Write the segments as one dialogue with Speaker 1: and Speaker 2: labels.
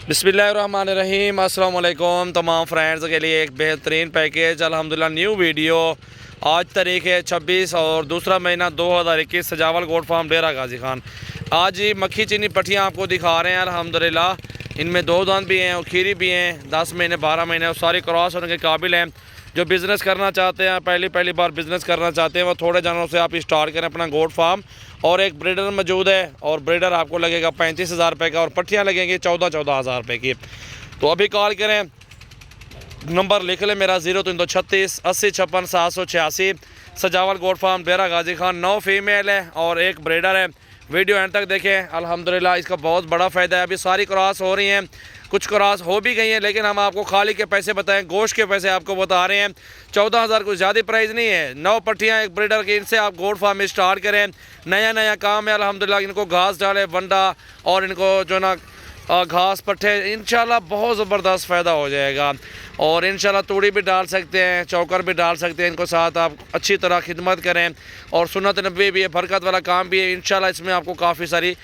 Speaker 1: बिस्मिल्लाहिर्रहमानिर्रहीम। अस्सलाम वालेकुम तमाम फ्रेंड्स के लिए एक बेहतरीन पैकेज अल्हम्दुलिल्लाह न्यू वीडियो। आज तारीख़ है 26 और दूसरा महीना 2021। सजावल गोट फार्म डेरा गाजी खान। आज ही मक्खी चीनी पट्टियाँ आपको दिखा रहे हैं अल्हम्दुलिल्लाह। इनमें 2 दांत भी हैं और खीरी भी हैं। 10 महीने 12 महीने और सारी क्रॉस होने के काबिल हैं। जो बिज़नेस करना चाहते हैं, पहली बार बिज़नेस करना चाहते हैं, वो थोड़े जानवरों से आप स्टार्ट करें अपना गोट फार्म। और एक ब्रीडर मौजूद है और ब्रीडर आपको लगेगा 35,000 रुपये का और पट्टियाँ लगेंगी 14,000 रुपये की। तो अभी कॉल करें, नंबर लिख लें मेरा 0336 80 56 786। सजावल गोट फार्म डेरा गाजी खान। 9 फीमेल है और एक ब्रीडर है। वीडियो एंड तक देखें, अल्हम्दुलिल्लाह इसका बहुत बड़ा फ़ायदा है। अभी सारी क्रॉस हो रही हैं, कुछ क्रॉस हो भी गई हैं, लेकिन हम आपको खाली के पैसे बताएं, गोश्त के पैसे आपको बता रहे हैं। 14,000 कुछ ज़्यादा प्राइस नहीं है। 9 पट्टियाँ एक ब्रीडर की, इनसे आप गोट फार्म स्टार्ट करें। नया काम है अल्हम्दुलिल्लाह। इनको घास डालें, वंडा और इनको जो ना घास पट्टे, इंशाल्लाह बहुत ज़बरदस्त फ़ायदा हो जाएगा। और इंशाल्लाह तूड़ी भी डाल सकते हैं, चौकर भी डाल सकते हैं। इनको साथ आप अच्छी तरह खिदमत करें और सुन्नत नबी भी है, बरकत वाला काम भी है। इंशाल्लाह इसमें आपको काफ़ी सारी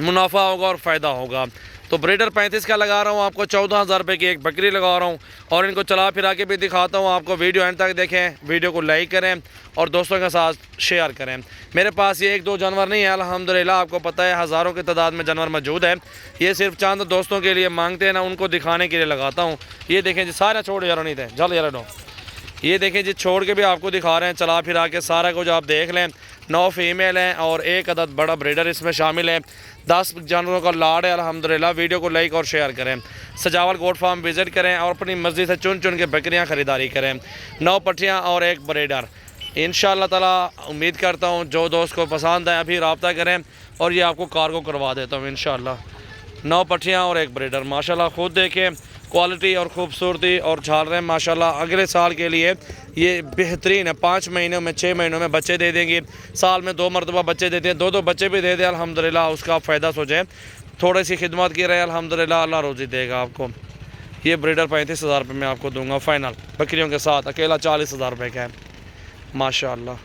Speaker 1: मुनाफा होगा और फ़ायदा होगा। तो ब्रीडर 35 का लगा रहा हूँ आपको। 14,000 रुपये की एक बकरी लगा रहा हूँ और इनको चला फिरा के भी दिखाता हूँ आपको। वीडियो एंड तक देखें, वीडियो को लाइक करें और दोस्तों के साथ शेयर करें। मेरे पास ये 1-2 जानवर नहीं है अल्हम्दुलिल्लाह। आपको पता है हज़ारों की तादाद में जानवर मौजूद है। ये सिर्फ चंद दोस्तों के लिए मांगते हैं ना, उनको दिखाने के लिए लगाता हूँ। ये देखें जी, सारे छोड़ यार नहीं थे, जल यार नो। ये देखें जी, छोड़ के भी आपको दिखा रहे हैं, चला फिरा के सारा कुछ आप देख लें। 9 फीमेल हैं और एक अदद बड़ा ब्रीडर इसमें शामिल है। 10 जानवरों का लाड है अल्हम्दुलिल्लाह। वीडियो को लाइक और शेयर करें। सजावल गोट फार्म विज़िट करें और अपनी मर्ज़ी से चुन के बकरियां ख़रीदारी करें। 9 पट्टियां और एक ब्रीडर। इंशाअल्लाह ताला उम्मीद करता हूं जो दोस्त को पसंद है अभी रब्ता करें और ये आपको कार्गो करवा देता हूँ इंशाअल्लाह। 9 पट्टियाँ और एक ब्रीडर। माशाल्लाह खुद देखें क्वालिटी और ख़ूबसूरती और झालरें माशाल्लाह। अगले साल के लिए ये बेहतरीन है। 5 महीनों में 6 महीनों में बच्चे दे देंगे। साल में 2 मरतबा बच्चे देते हैं। 2 बच्चे भी दे दें अल्हम्दुलिल्लाह। उसका आप फ़ायदा सोचें, थोड़ी सी खिदमत की रहे अल्हम्दुलिल्लाह, अल्लाह रोज़ी देगा आपको। ये ब्रीडर 35,000 रुपये में आपको दूंगा फ़ाइनल। बकरियों के साथ अकेला 40,000 रुपये का है माशाल्लाह।